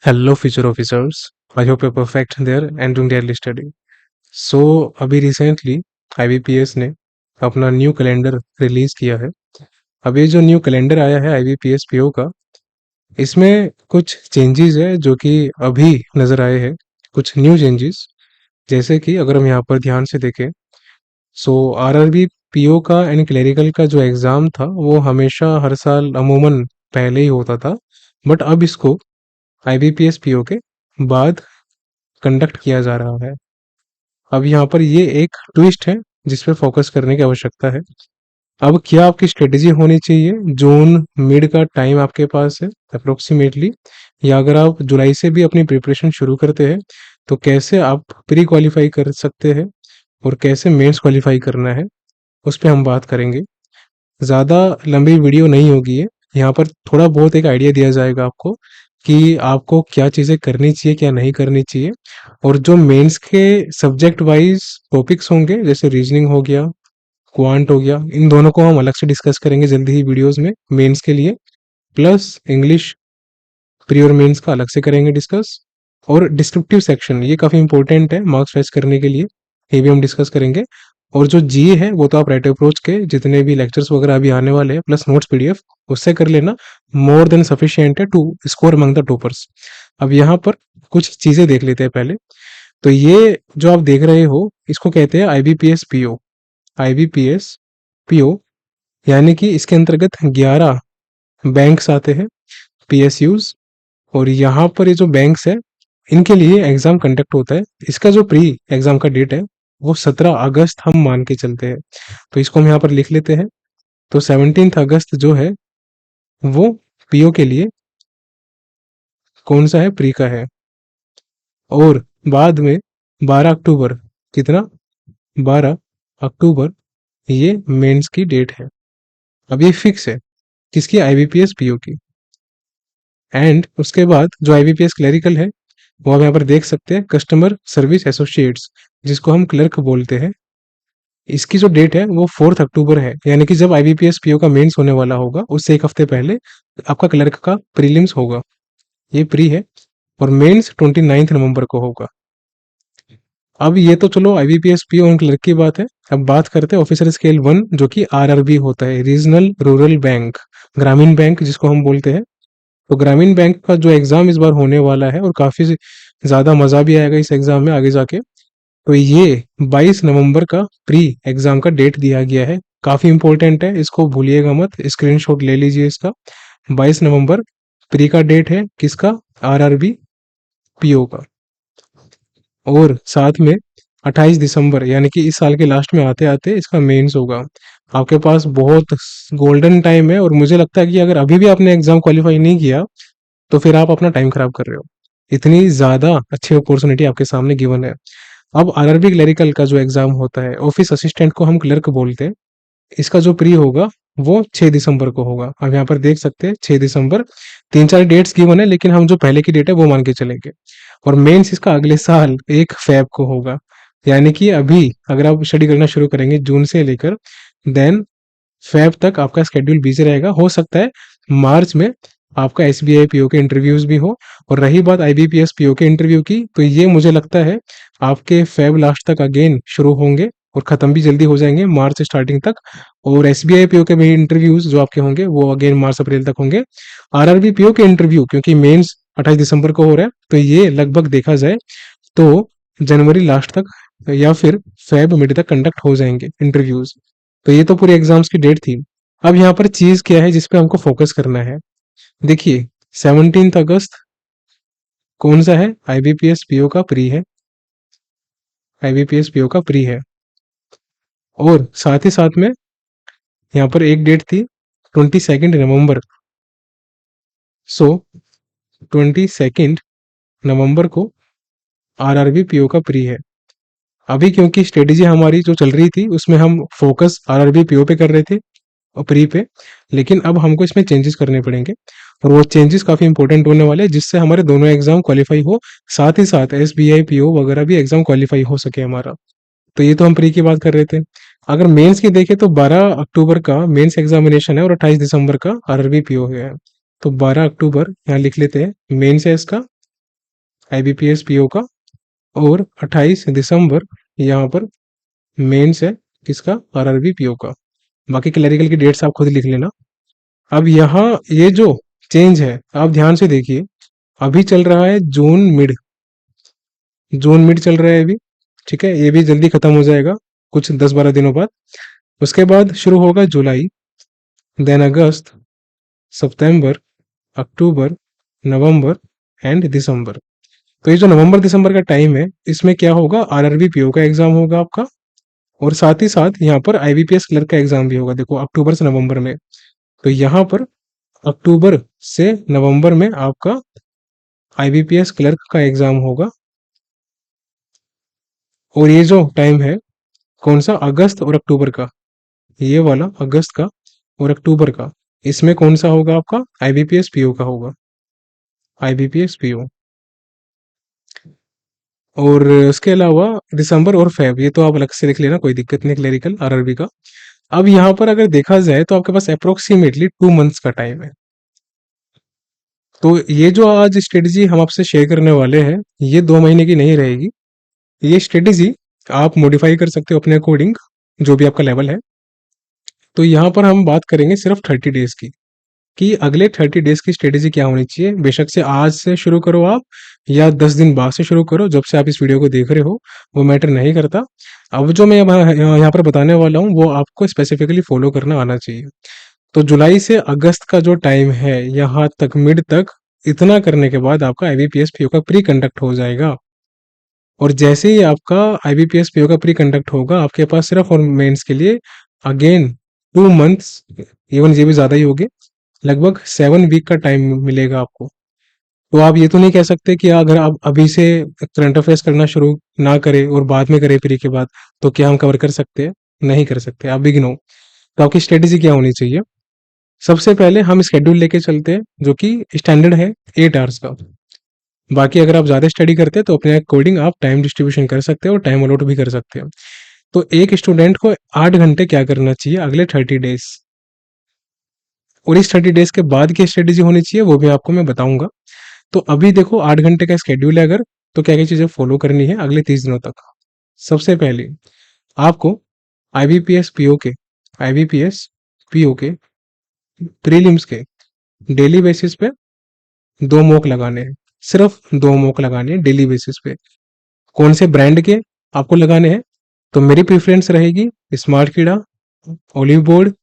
Hello, future officers. I hope you're perfect there and doing daily study. So, अभी recently IBPS ने अपना new calendar release किया है। अब ये जो न्यू कैलेंडर आया है आईबीपीएस पीओ का, इसमें कुछ चेंजेस है जो कि अभी नज़र आए हैं। कुछ न्यू चेंजेस, जैसे कि अगर हम यहाँ पर ध्यान से देखें, सो आरआरबी पीओ का एंड क्लरिकल का जो एग्ज़ाम था वो हमेशा हर साल अमूमन पहले ही होता था, बट अब इसको आईबीपीएस पीओ के बाद कंडक्ट किया जा रहा है। अब यहाँ पर ये एक ट्विस्ट है जिस पे फोकस करने की आवश्यकता है। अब क्या आपकी स्ट्रेटेजी होनी चाहिए? जून मिड का टाइम आपके पास है अप्रोक्सीमेटली, या अगर आप जुलाई से भी अपनी प्रिपरेशन शुरू करते हैं तो कैसे आप प्री क्वालिफाई कर सकते हैं और कैसे मेंस क्वालिफाई करना है, उस पर हम बात करेंगे। ज़्यादा लंबी वीडियो नहीं होगी ये, यहाँ पर थोड़ा बहुत एक आइडिया दिया जाएगा आपको कि आपको क्या चीज़ें करनी चाहिए क्या नहीं करनी चाहिए। और जो मेंस के सब्जेक्ट वाइज टॉपिक्स होंगे जैसे रीजनिंग हो गया, क्वांट हो गया, इन दोनों को हम अलग से डिस्कस करेंगे जल्दी ही वीडियोस में मेंस के लिए। प्लस इंग्लिश प्री और मेंस का अलग से करेंगे डिस्कस। और डिस्क्रिप्टिव सेक्शन ये काफ़ी इंपॉर्टेंट है मार्क्स फेच करने के लिए, ये भी हम डिस्कस करेंगे। और जो जी है वो तो आप राइट अप्रोच के जितने भी लेक्चर्स वगैरह अभी आने वाले हैं प्लस नोट्स पीडीएफ उससे कर लेना, मोर देन सफिशियंट है to score among the toppers. अब यहाँ पर कुछ चीज़ें देख लेते हैं पहले। तो ये जो आप देख रहे हो इसको कहते हैं आईबीपीएस पीओ। आईबीपीएस पीओ यानी कि इसके अंतर्गत 11 बैंक्स आते हैं, पीएसयूज। और यहाँ पर ये जो बैंक्स है इनके लिए एग्जाम कंडक्ट होता है। इसका जो प्री एग्जाम का डेट है वो 17 अगस्त हम मान के चलते हैं, तो इसको हम यहाँ पर लिख लेते हैं। तो 17 अगस्त जो है वो पीओ के लिए कौन सा है, प्री का है। और बाद में 12 अक्टूबर, कितना, 12 अक्टूबर ये मेंस की डेट है। अब ये फिक्स है किसकी, आईबीपीएस पीओ की। एंड उसके बाद जो आईबीपीएस क्लरिकल है वो आप यहाँ पर देख सकते हैं, कस्टमर सर्विस एसोसिएट्स जिसको हम क्लर्क बोलते हैं, इसकी जो डेट है वो 4 अक्टूबर है। यानी कि जब आईबीपीएस पीओ का मेंस होने वाला होगा उससे एक हफ्ते पहले आपका क्लर्क का प्रीलिम्स होगा, ये प्री है। और मेंस 29 नवंबर को होगा। अब ये तो चलो आईबीपीएस पीओ और क्लर्क की बात है। अब बात करते हैं ऑफिसर स्केल 1 जो कि आरआरबी होता है, रीजनल रूरल बैंक, ग्रामीण बैंक जिसको हम बोलते हैं। तो ग्रामीण बैंक का जो एग्जाम इस बार होने वाला है और काफी ज्यादा मजा भी आएगा इस एग्जाम में आगे जाके। तो ये 22 नवंबर का प्री एग्जाम का डेट दिया गया है, काफी इंपॉर्टेंट है, इसको भूलिएगा मत, स्क्रीनशॉट ले लीजिए इसका। 22 नवंबर प्री का डेट है किसका, आरआरबी पीओ का। और साथ में 28 दिसंबर यानी कि इस साल के लास्ट में आते आते इसका मेंस होगा। आपके पास बहुत गोल्डन टाइम है, और मुझे लगता है कि अगर अभी भी आपने एग्जाम क्वालिफाई नहीं किया तो फिर आप अपना टाइम खराब कर रहे हो, इतनी ज्यादा अच्छी अपॉर्चुनिटी आपके सामने गिवन है। अब आरआरबी क्लरिकल का जो एग्जाम होता है, ऑफिस असिस्टेंट को हम क्लर्क बोलते हैं, इसका जो प्री होगा वो 6 दिसंबर को होगा। अब यहाँ पर देख सकते हैं 6 दिसंबर, तीन चार डेट्स गिवन है लेकिन हम जो पहले की डेट है वो मान के चलेंगे। और मेंस इसका अगले साल 1 फेब को होगा। यानी कि अभी अगर आप स्टडी करना शुरू करेंगे जून से लेकर, देन फेब तक आपका स्केड्यूल बिजी रहेगा। हो सकता है मार्च में आपका एसबीआई पीओ के इंटरव्यूज भी हो। और रही बात आईबीपीएस पीओ के इंटरव्यू की, तो ये मुझे लगता है आपके फेब लास्ट तक अगेन शुरू होंगे और खत्म भी जल्दी हो जाएंगे मार्च स्टार्टिंग तक। और एसबीआई पीओ के भी इंटरव्यूज जो आपके होंगे वो अगेन मार्च अप्रैल तक होंगे। आरआरबी पीओ के इंटरव्यू क्योंकि मेंस 28 दिसंबर को हो रहा है, तो ये लगभग देखा जाए तो जनवरी लास्ट तक या फिर फेब मिड तक कंडक्ट हो जाएंगे इंटरव्यूज। तो ये तो पूरे एग्जाम्स की डेट थी। अब यहाँ पर चीज क्या है जिसपे हमको फोकस करना है, देखिए 17 अगस्त कौन सा है, आईबीपीएस पीओ का प्री है, आईबीपीएस पीओ का प्री है। और साथ ही साथ में यहाँ पर एक डेट थी 22 नवंबर। सो 22 नवंबर को आरआरबी पीओ का प्री है। अभी क्योंकि स्ट्रेटेजी हमारी जो चल रही थी उसमें हम फोकस आरआरबी पीओ पे कर रहे थे और प्री पे, लेकिन अब हमको इसमें चेंजेस करने पड़ेंगे। और वो चेंजेस काफी इंपॉर्टेंट होने वाले हैं जिससे हमारे दोनों एग्जाम क्वालिफाई हो, साथ ही साथ एसबीआई पीओ वगैरह भी एग्जाम क्वालिफाई हो सके हमारा। तो ये तो हम प्री की बात कर रहे थे। अगर मेंस की देखें तो 12 अक्टूबर का मेंस एग्जामिनेशन है और 28 दिसंबर का आरआरबी पीओ है। तो 12 अक्टूबर यहाँ लिख लेते हैं मेंस है इसका, IBPS PO का, और 28 दिसंबर यहाँ पर मेंस है किसका, RRB PO का। बाकी क्लरिकल की डेट्स आप खुद लिख लेना। अब यहाँ ये जो चेंज है आप ध्यान से देखिए, अभी चल रहा है जून मिड चल रहा है अभी, ठीक है, ये भी जल्दी खत्म हो जाएगा कुछ 10-12 दिनों बाद। उसके बाद शुरू होगा जुलाई, then August, September, October, November and दिसंबर। तो ये जो नवंबर दिसंबर का टाइम है, इसमें क्या होगा, RRB PO का एग्जाम होगा आपका, और साथ ही साथ यहाँ पर IBPS क्लर्क का एग्जाम भी होगा। देखो अक्टूबर से नवंबर में, तो यहाँ पर अक्टूबर से नवंबर में आपका IBPS क्लर्क का एग्जाम होगा। और ये जो टाइम है कौन सा, अगस्त और अक्टूबर का, ये वाला अगस्त का और अक्टूबर का, इसमें कौन सा होगा आपका, IBPS PO का होगा, IBPS PO। और इसके अलावा दिसंबर और फेब, ये तो आप अलग से लिख लेना, कोई दिक्कत नहीं, क्लेरिकल RRB का। अब यहाँ पर अगर देखा जाए तो आपके पास अप्रोक्सीमेटली 2 मंथ्स का टाइम है। तो ये जो आज स्ट्रेटजी हम आपसे शेयर करने वाले हैं, ये 2 महीने की नहीं रहेगी। ये स्ट्रेटजी आप मॉडिफाई कर सकते हो अपने अकॉर्डिंग, जो भी आपका लेवल है। तो यहाँ पर हम बात करेंगे सिर्फ 30 डेज की, कि अगले 30 डेज की स्ट्रेटेजी क्या होनी चाहिए। बेशक से आज से शुरू करो आप, या 10 दिन बाद से शुरू करो, जब से आप इस वीडियो को देख रहे हो वो मैटर नहीं करता। अब जो मैं यहाँ पर बताने वाला हूँ वो आपको स्पेसिफिकली फॉलो करना आना चाहिए। तो जुलाई से अगस्त का जो टाइम है, यहाँ तक मिड तक, इतना करने के बाद आपका IBPS PO का प्री कंडक्ट हो जाएगा। और जैसे ही आपका IBPS PO का प्री कंडक्ट होगा, आपके पास सिर्फ और मेंस के लिए अगेन 2 मंथ्स, इवन ये भी ज्यादा ही होगे, लगभग 7 वीक का टाइम मिलेगा आपको। तो आप ये तो नहीं कह सकते कि अगर आप अभी से करंट अफेयर्स करना शुरू ना करें और बाद में करें प्री के बाद, तो क्या हम कवर कर सकते हैं, नहीं कर सकते, आप बिगिन हो। तो आपकी स्ट्रेटेजी क्या होनी चाहिए, सबसे पहले हम स्केड्यूल लेके चलते हैं जो कि स्टैंडर्ड है 8 आवर्स का। बाकी अगर आप ज़्यादा स्टडी करते हैं तो अपने अकॉर्डिंग आप टाइम डिस्ट्रीब्यूशन कर सकते हो और टाइम अलॉट भी कर सकते हो। तो एक स्टूडेंट को 8 घंटे क्या करना चाहिए अगले 30 डेज, और इस 30 डेज के बाद की स्ट्रेटेजी होनी चाहिए वो भी आपको मैं बताऊंगा। तो अभी देखो 8 घंटे का स्केड्यूल है अगर, तो क्या क्या चीज़ें फॉलो करनी है अगले 30 दिनों तक। सबसे पहले आपको IBPS PO के IBPS PO के प्रीलिम्स के डेली बेसिस पे 2 मॉक लगाने हैं, सिर्फ 2 मॉक लगाने हैं डेली बेसिस पे। कौन से ब्रांड के आपको लगाने हैं, तो मेरी प्रेफरेंस रहेगी स्मार्ट कीड़ा, ओलिव बोर्ड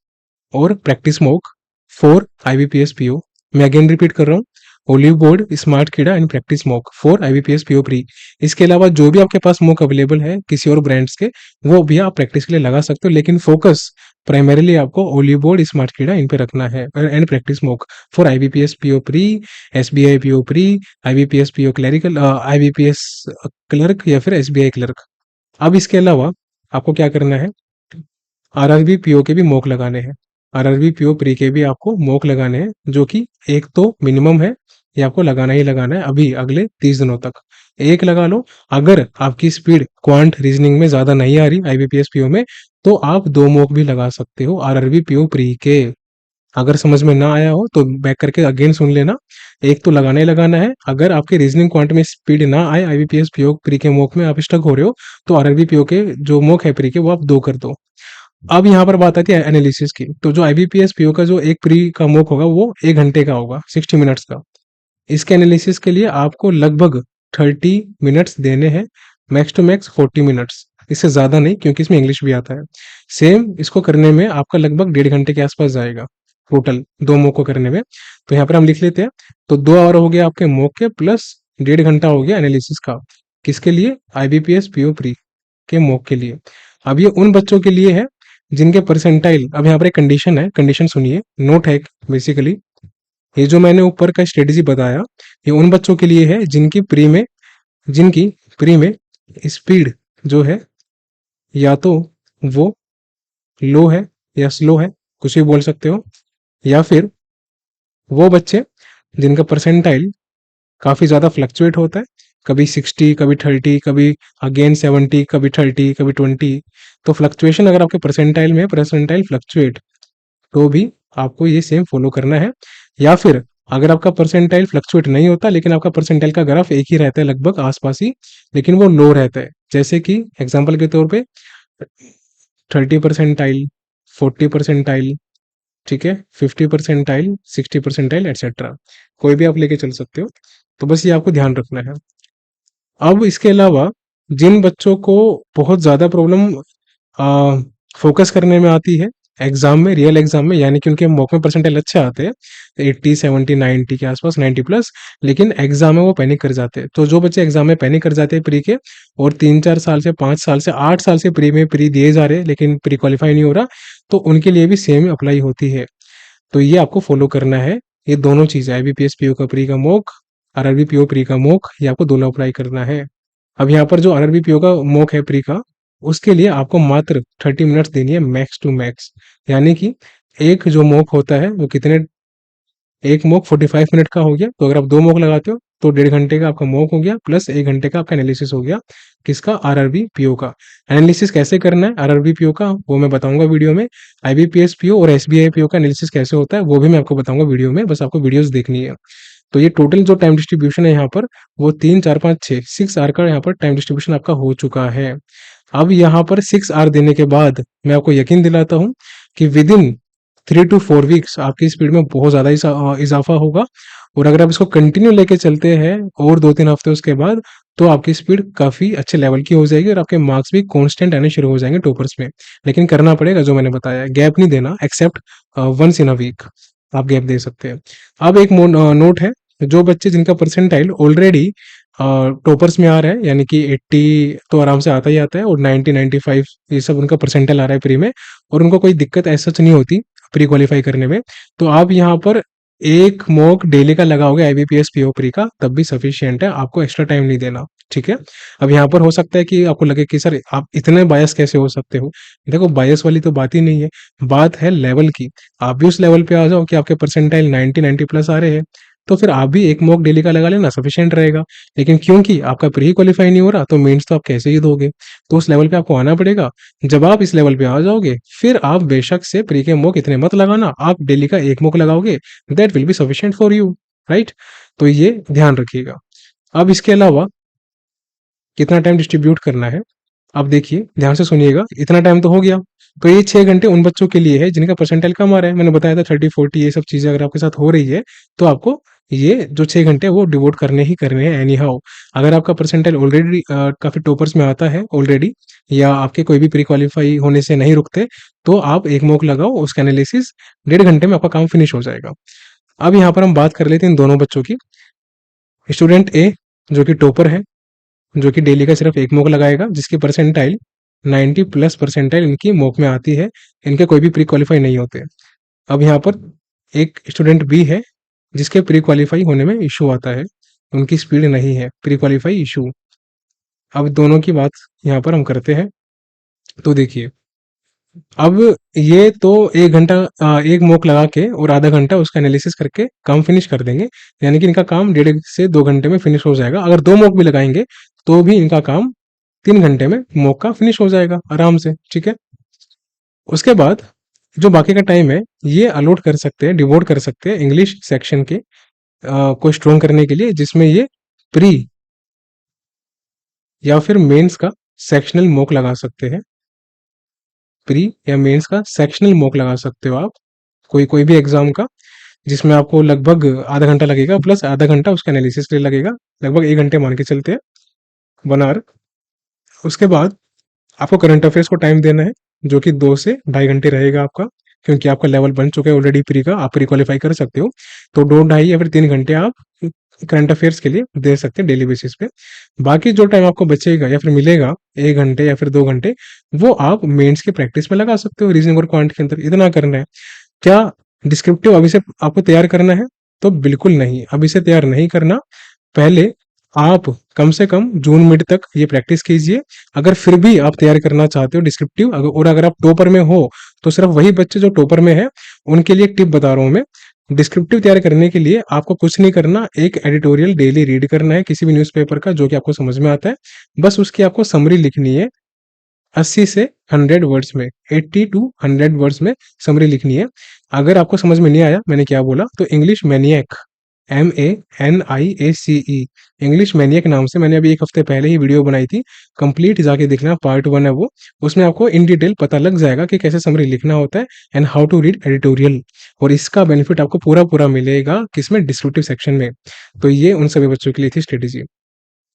और practice mock for IBPS PO। मैं अगेन रिपीट कर रहा हूँ, ओलिव बोर्ड, स्मार्ट कीड़ा and practice mock for IBPS PO pre. इसके अलावा जो भी आपके पास मॉक अवेलेबल है किसी और ब्रांड्स के, वो भी आप प्रैक्टिस के लिए लगा सकते हो, लेकिन फोकस प्राइमरीली आपको ओलिव बोर्ड, स्मार्ट कीड़ा इन पे रखना है, and practice mock for IBPS PO pre, SBI PO pre, IBPS PO clerical, IBPS clerk या फिर SBI क्लर्क। अब इसके अलावा आपको क्या करना है, RRB PO के भी मॉक लगाने हैं, RRB PO प्री के भी आपको मॉक लगाने हैं, जो कि एक तो मिनिमम है, ये आपको लगाना ही लगाना है अभी अगले 30 दिनों तक। एक लगा लो। अगर आपकी स्पीड क्वांट रीजनिंग में ज्यादा नहीं आ रही IBPS PO में, तो आप 2 मॉक भी लगा सकते हो RRB PO प्री के। अगर समझ में ना आया हो तो बैक करके अगेन सुन लेना, एक तो लगाना ही लगाना है। अगर आपके रीजनिंग क्वांट में स्पीड ना आए IBPS PO प्री के मॉक में, आप स्टक हो रहे हो, तो RRB PO के जो मॉक है प्री के वो आप 2 कर दो। अब यहाँ पर बात आती है एनालिसिस की। तो जो IBPS PO का जो एक प्री का मॉक होगा वो 1 घंटे का होगा, 60 मिनट्स का। इसके एनालिसिस के लिए आपको लगभग 30 मिनट्स देने हैं, मैक्स टू मैक्स 40 मिनट्स, इससे ज्यादा नहीं, क्योंकि इसमें इंग्लिश भी आता है। सेम इसको करने में आपका लगभग 1.5 घंटे के आसपास जाएगा टोटल 2 मॉक को करने में। तो यहाँ पर हम लिख लेते हैं, तो 2 आवर हो गया आपके मॉक के, प्लस 1.5 घंटा हो गया एनालिसिस का। किसके लिए, IBPS PO प्री के मॉक के लिए। अब ये उन बच्चों के लिए है जिनके परसेंटाइल, अब यहाँ पर एक कंडीशन है, कंडीशन सुनिए, नोट है बेसिकली। ये जो मैंने ऊपर का स्ट्रेटेजी बताया, ये उन बच्चों के लिए है जिनकी प्री में स्पीड जो है या तो वो लो है या स्लो है, कुछ भी बोल सकते हो, या फिर वो बच्चे जिनका परसेंटाइल काफी ज्यादा फ्लक्चुएट होता है, कभी 60, कभी 30, कभी अगेन 70, कभी 30, कभी 20। तो फ्लक्चुएशन अगर आपके परसेंटाइल में, परसेंटाइल फ्लक्चुएट, तो भी आपको ये सेम फॉलो करना है। या फिर अगर आपका परसेंटाइल फ्लक्चुएट नहीं होता, लेकिन आपका परसेंटाइल का ग्राफ एक ही रहता है लगभग आसपास ही, लेकिन वो लो रहता है, जैसे कि एग्जाम्पल के तौर पे 30 परसेंटाइल, 40 परसेंटाइल, ठीक है, 50 परसेंटाइल, 60 परसेंटाइल, एटसेट्रा, कोई भी आप लेके चल सकते हो। तो बस ये आपको ध्यान रखना है। अब इसके अलावा जिन बच्चों को बहुत ज़्यादा प्रॉब्लम फोकस करने में आती है एग्जाम में, रियल एग्जाम में, यानी कि उनके मॉक में परसेंटाइल अच्छे आते हैं 80 70 90 के आसपास, 90+, लेकिन एग्जाम में वो पैनिक कर जाते हैं। तो जो बच्चे एग्जाम में पैनिक कर जाते हैं प्री के, और 3 4 साल से, 5 साल से, 8 साल से प्री में प्री दिए जा रहे हैं लेकिन प्री क्वालिफाई नहीं हो रहा, तो उनके लिए भी सेम अप्लाई होती है। तो ये आपको फॉलो करना है। ये दोनों चीज़ें, आईबीपीएस पीओ का प्री का मॉक, आरआरबी पीओ प्री का मॉक, ये आपको दोनों अप्लाई करना है। अब यहाँ पर जो आरआरबी पीओ का मॉक है प्री का, उसके लिए आपको मात्र 30 मिनट्स देनी है मैक्स टू मैक्स। यानी कि एक जो मॉक होता है वो कितने, एक मॉक 45 मिनट का हो गया, तो अगर आप 2 मॉक लगाते हो तो 1.5 घंटे का आपका मॉक हो गया, प्लस 1 घंटे का आपका एनालिसिस हो गया। किसका? आरआरबी पीओ का। एनालिसिस कैसे करना है आरआरबी पीओ का वो मैं बताऊंगा वीडियो में। आईबीपीएस पीओ और एसबीआई पीओ का एनालिसिस कैसे होता है वो भी मैं आपको बताऊंगा वीडियो में, बस आपको वीडियोस देखनी है। तो ये टोटल जो टाइम डिस्ट्रीब्यूशन है यहाँ पर, वो 3 4 5 6 6 आवर का यहाँ पर टाइम डिस्ट्रीब्यूशन आपका हो चुका है। अब यहाँ पर 6 आवर देने के बाद मैं आपको यकीन दिलाता हूँ कि विद इन 3 to 4 वीक्स आपकी स्पीड में बहुत ज़्यादा इजाफा होगा। और अगर आप इसको कंटिन्यू लेके चलते हैं और 2 3 हफ्ते उसके बाद, तो आपकी स्पीड काफ़ी अच्छे लेवल की हो जाएगी और आपके मार्क्स भी कांस्टेंट आने शुरू हो जाएंगे टॉपर्स में। लेकिन करना पड़ेगा जो मैंने बताया, गैप नहीं देना, except once in a week आप गैप दे सकते हैं। अब एक नोट है, जो बच्चे जिनका परसेंटाइल ऑलरेडी टॉपर्स में आ रहा है, यानी कि 80 तो आराम से आता ही आता है, और 90 95 ये सब उनका परसेंटाइल आ रहा है प्री में, और उनको कोई दिक्कत ऐसा नहीं होती प्री क्वालिफाई करने में, तो आप यहाँ पर एक मॉक डेली का लगाओगे आईबीपीएस पीओ प्री का, तब भी सफिशियंट है, आपको एक्स्ट्रा टाइम नहीं देना। ठीक है। अब यहाँ पर हो सकता है कि आपको लगे कि सर आप इतने बायस कैसे हो सकते हो। देखो, बायस वाली तो बात ही नहीं है, बात है लेवल की। आप भी उस लेवल पे आ जाओ कि आपके परसेंटाइल 90 90+ आ रहे हैं, तो फिर आप भी एक मॉक डेली का लगा लेना, सफिशियंट रहेगा। लेकिन क्योंकि आपका प्री क्वालिफाई नहीं हो रहा, तो मेंस तो आप कैसे ही दोगे, तो उस लेवल पे आपको आना पड़ेगा। जब आप इस लेवल पे आ जाओगे, फिर आप बेशक से प्री के मॉक इतने मत लगाना, आप डेली का एक मॉक लगाओगे, that will be sufficient for you, right. तो ये ध्यान रखिएगा। अब इसके अलावा कितना टाइम डिस्ट्रीब्यूट करना है, अब देखिए ध्यान से सुनिएगा। इतना टाइम तो हो गया, तो ये 6 घंटे उन बच्चों के लिए है जिनका परसेंटाइल कम आ रहा है। मैंने बताया था 30 40 ये सब चीजें अगर आपके साथ हो रही है, तो आपको ये जो 6 घंटे वो डिवोट करने ही करने हैं एनी हाउ। अगर आपका परसेंटाइल ऑलरेडी काफी टॉपर्स में आता है ऑलरेडी, या आपके कोई भी प्री क्वालिफाई होने से नहीं रुकते, तो आप एक मॉक लगाओ, उसका एनालिसिस 1.5 घंटे में आपका काम फिनिश हो जाएगा। अब यहाँ पर हम बात कर लेते हैं इन दोनों बच्चों की। स्टूडेंट ए जो कि टॉपर है, जो कि डेली का सिर्फ एक मॉक लगाएगा, जिसकी परसेंटाइल 90+ परसेंटाइल इनकी मॉक में आती है, इनके कोई भी प्री क्वालिफाई नहीं होते। अब यहाँ पर एक स्टूडेंट बी है जिसके प्री क्वालिफाई होने में इशू आता है, उनकी स्पीड नहीं है, प्री क्वालिफाई इशू। अब दोनों की बात यहाँ पर हम करते हैं। तो देखिए, अब ये तो 1 घंटा एक मॉक लगा के और आधा घंटा उसका एनालिसिस करके काम फिनिश कर देंगे, यानी कि इनका काम 1.5 से 2 घंटे में फिनिश हो जाएगा। अगर 2 मॉक भी लगाएंगे तो भी इनका काम 3 घंटे में मॉक का फिनिश हो जाएगा आराम से। ठीक है। उसके बाद जो बाकी का टाइम है, ये अलॉट कर सकते हैं, डिवोट कर सकते हैं इंग्लिश सेक्शन के को स्ट्रॉन्ग करने के लिए, जिसमें ये प्री या फिर मेंस का सेक्शनल मॉक लगा सकते हैं। प्री या मेंस का सेक्शनल मॉक लगा सकते हो आप, कोई कोई भी एग्जाम का, जिसमें आपको लगभग आधा घंटा लगेगा, प्लस आधा घंटा उसका एनालिसिस के लिए लगेगा, लगभग 1 घंटे मान के चलते हैं, 1 आवर। उसके बाद आपको करंट अफेयर्स को टाइम देना है, जो कि 2 से ढाई घंटे रहेगा आपका, क्योंकि आपका लेवल बन चुका है ऑलरेडी प्री का, आप प्री क्वालिफाई कर सकते हो। तो 2 ढाई या फिर 3 घंटे आप करंट अफेयर्स के लिए दे सकते हैं डेली बेसिस पे। बाकी जो टाइम आपको बचेगा या फिर मिलेगा, 1 घंटे या फिर 2 घंटे, वो आप मेंस की प्रैक्टिस में लगा सकते हो, रीजनिंग और क्वांट के अंदर। इतना करना है। क्या डिस्क्रिप्टिव अभी से आपको तैयार करना है? तो बिल्कुल नहीं, अभी से तैयार नहीं करना। पहले आप कम से कम जून मिड तक ये प्रैक्टिस कीजिए। अगर फिर भी आप तैयार करना चाहते हो डिस्क्रिप्टिव, और अगर आप टॉपर में हो, तो सिर्फ वही बच्चे जो टॉपर में है उनके लिए एक टिप बता रहा हूं मैं। डिस्क्रिप्टिव तैयार करने के लिए आपको कुछ नहीं करना, एक एडिटोरियल डेली रीड करना है किसी भी न्यूज़पेपर का जो कि आपको समझ में आता है, बस उसकी आपको समरी लिखनी है 80 से 100 वर्ड्स में, 80 to 100 वर्ड्स में समरी लिखनी है। अगर आपको समझ में नहीं आया मैंने क्या बोला, तो English maniac MANIACE, English maniac नाम से मैंने अभी एक हफ्ते पहले ही वीडियो बनाई थी, कंप्लीट जाके देखना, पार्ट 1 है वो। उसमें आपको इन डिटेल पता लग जाएगा कि कैसे समरी लिखना होता है and how to read editorial, और इसका बेनिफिट आपको पूरा पूरा मिलेगा किसमें, डिस्क्रिप्टिव सेक्शन में। तो ये उन सभी बच्चों के लिए थी स्ट्रेटेजी।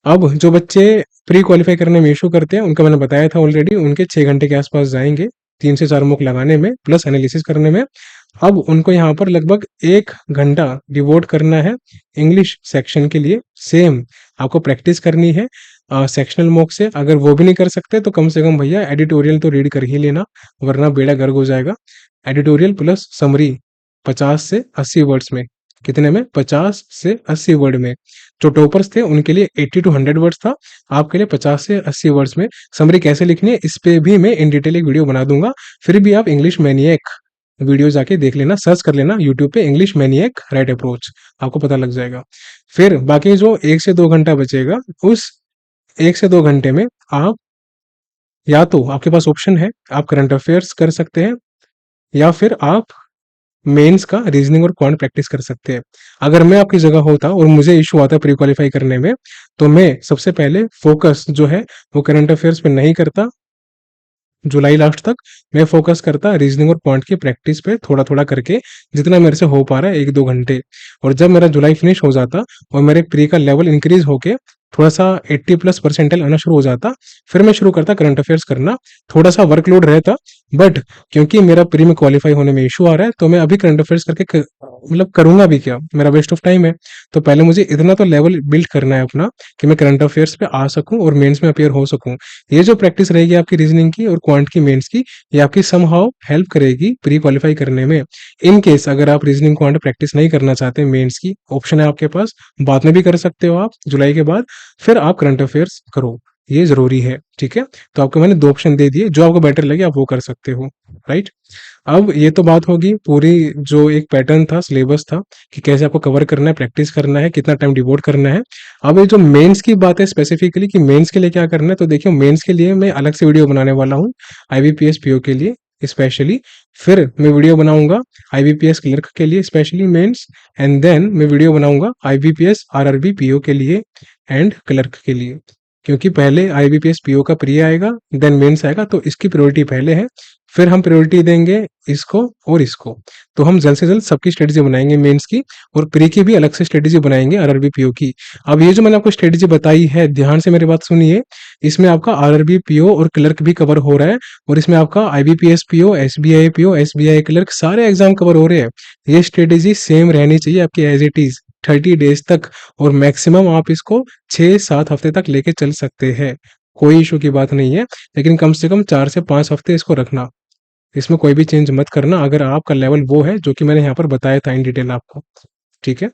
अब जो बच्चे प्री क्वालिफाई करने में इशू करते हैं उनका मैंने बताया था ऑलरेडी, उनके 6 घंटे के आसपास जाएंगे 3 से 4 मुक लगाने में प्लस एनालिसिस करने में। अब उनको यहाँ पर लगभग 1 घंटा डिवोट करना है इंग्लिश सेक्शन के लिए। सेम आपको प्रैक्टिस करनी है सेक्शनल मॉक से। अगर वो भी नहीं कर सकते तो कम से कम भैया एडिटोरियल तो रीड कर ही लेना, वरना बेड़ा गर्क हो जाएगा। एडिटोरियल प्लस समरी 50 से 80 वर्ड्स में, कितने में, 50 से 80 वर्ड में। जो टॉपर्स थे उनके लिए 80 to 100 वर्ड्स था, आपके लिए 50 से 80 वर्ड्स में। समरी कैसे लिखनी है इस पे भी मैं इन डिटेल एक वीडियो बना दूंगा। फिर भी आप इंग्लिश मैनियक वीडियो जाके देख लेना, सर्च कर लेना यूट्यूब पे इंग्लिश मैनियक राइट अप्रोच, आपको पता लग जाएगा। फिर बाकी जो 1 से 2 घंटा बचेगा, उस 1 से 2 घंटे में आप, या तो आपके पास ऑप्शन है आप करंट अफेयर्स कर सकते हैं, या फिर आप मेंस का रीजनिंग और क्वांट प्रैक्टिस कर सकते हैं। अगर मैं आपकी जगह होता और मुझे इशू आता प्री क्वालिफाई करने में, तो मैं सबसे पहले फोकस जो है वो करंट अफेयर्स पे नहीं करता, जुलाई लास्ट तक मैं फोकस करता रीजनिंग और क्वांट की प्रैक्टिस पे, थोड़ा थोड़ा करके जितना मेरे से हो पा रहा है 1-2 घंटे। और जब मेरा जुलाई फिनिश हो जाता और मेरे प्री का लेवल इंक्रीज होके थोड़ा सा 80+ परसेंटाइल आना शुरू हो जाता, फिर मैं शुरू करता करंट अफेयर्स करना। थोड़ा सा वर्कलोड रहता, बट क्योंकि मेरा प्री में क्वालिफाई होने में इशू आ रहा है तो मैं अभी करंट अफेयर्स करके मतलब करूंगा भी क्या, मेरा वेस्ट ऑफ टाइम है। तो पहले मुझे इतना तो लेवल बिल्ड करना है अपना कि मैं करंट अफेयर्स पे आ सकूं और मेंस में अपियर हो सकूं। ये जो प्रैक्टिस रहेगी आपकी रीजनिंग की और क्वांट की मेंस की, ये आपकी समहाउ हेल्प करेगी प्री क्वालिफाई करने में। इन केस अगर आप रीजनिंग क्वांट प्रैक्टिस नहीं करना चाहते मेंस की, ऑप्शन है आपके पास, बाद में भी कर सकते हो आप जुलाई के बाद, फिर आप करंट अफेयर्स करो, ये जरूरी है, ठीक है। तो आपको मैंने 2 ऑप्शन दे दिए, जो आपको बेटर लगे आप वो कर सकते हो, राइट। अब ये तो बात होगी पूरी, जो एक पैटर्न था, सिलेबस था कि कैसे आपको कवर करना है, प्रैक्टिस करना है, कितना टाइम डिवोट करना है। अब ये जो मेंस की बात है स्पेसिफिकली कि मेंस के लिए क्या करना है, तो देखियो मेंस के लिए मैं अलग से वीडियो बनाने वाला हूँ आईबीपीएस पीओ के लिए स्पेशली। फिर मैं वीडियो बनाऊंगा आईबीपीएस क्लर्क के लिए स्पेशली मेंस, एंड देन मैं वीडियो बनाऊंगा आईबीपीएस आरआरबी पीओ के लिए एंड क्लर्क के लिए। क्योंकि पहले आईबीपीएस पीओ का प्री आएगा, देन मेंस आएगा, तो इसकी प्रायोरिटी पहले है, फिर हम प्रायोरिटी देंगे इसको और इसको। तो हम जल्द से जल्द सबकी स्ट्रेटेजी बनाएंगे मेंस की, और प्री की भी अलग से स्ट्रेटेजी बनाएंगे आरआरबी पीओ की। अब ये जो मैंने आपको स्ट्रेटेजी बताई है, ध्यान से मेरी बात सुनिए, इसमें आपका आरआरबी पीओ और क्लर्क भी कवर हो रहा है, और इसमें आपका आईबीपीएस पीओ, एसबीआई क्लर्क सारे एग्जाम कवर हो रहे हैं। ये स्ट्रेटेजी सेम रहनी चाहिए आपकी एज इट इज 30 डेज तक, और मैक्सिमम आप इसको 6-7 हफ्ते तक लेके चल सकते हैं, कोई इशू की बात नहीं है। लेकिन कम से कम 4 से 5 हफ्ते इसको रखना, इसमें कोई भी चेंज मत करना अगर आपका लेवल वो है जो कि मैंने यहाँ पर बताया था इन डिटेल आपको, ठीक है।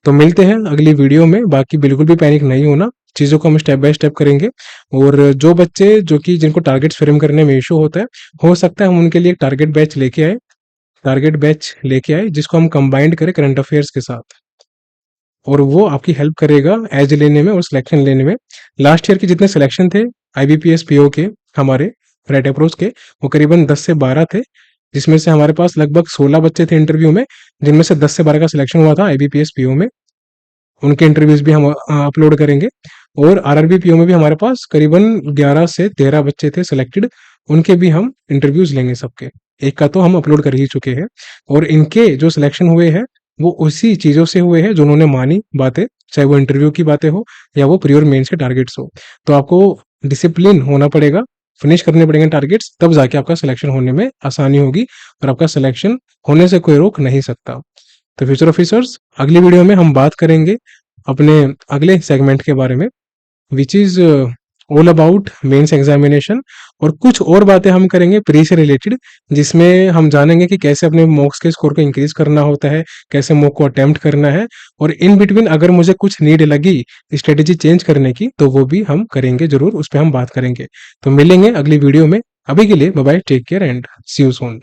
तो मिलते हैं अगली वीडियो में, बाकी बिल्कुल भी पैनिक नहीं होना, चीज़ों को हम स्टेप बाय स्टेप करेंगे। और जो बच्चे जो कि जिनको टारगेट्स फ्रेम करने में इशू होता है, हो सकता है हम उनके लिए एक टारगेट बैच लेके आए जिसको हम कंबाइंड करें करंट अफेयर्स के साथ, और वो आपकी हेल्प करेगा एज लेने में और सिलेक्शन लेने में। लास्ट ईयर के जितने सिलेक्शन थे आईबीपीएस पीओ के हमारे राइट अप्रोच के, वो करीबन 10 से 12 थे, जिसमें से हमारे पास लगभग 16 बच्चे थे इंटरव्यू में, जिनमें से 10 से 12 का सिलेक्शन हुआ था आईबीपीएस पीओ में। उनके इंटरव्यूज भी हम अपलोड करेंगे। और आरआरबी पीओ में भी हमारे पास करीबन 11 से 13 बच्चे थे सिलेक्टेड, उनके भी हम इंटरव्यूज लेंगे सबके, एक का तो हम अपलोड कर ही चुके हैं। और इनके जो सिलेक्शन हुए हैं वो उसी चीज़ों से हुए हैं जो उन्होंने मानी बातें, चाहे वो इंटरव्यू की बातें हो या वो प्री और मेंस के टारगेट्स हो। तो आपको डिसिप्लिन होना पड़ेगा, फिनिश करने पड़ेंगे टारगेट्स, तब जाके आपका सिलेक्शन होने में आसानी होगी, और आपका सिलेक्शन होने से कोई रोक नहीं सकता। तो फ्यूचर ऑफिसर्स, अगली वीडियो में हम बात करेंगे अपने अगले सेगमेंट के बारे में, which is all about mains examination. और कुछ और बातें हम करेंगे प्री से रिलेटेड, जिसमें हम जानेंगे कि कैसे अपने मॉक्स के स्कोर को इंक्रीज करना होता है, कैसे मॉक को अटेम्प्ट करना है, और इन बिटवीन अगर मुझे कुछ नीड लगी स्ट्रेटेजी चेंज करने की तो वो भी हम करेंगे जरूर, उस पर हम बात करेंगे। तो मिलेंगे अगली वीडियो में, अभी के लिए bye bye, take care and see you soon.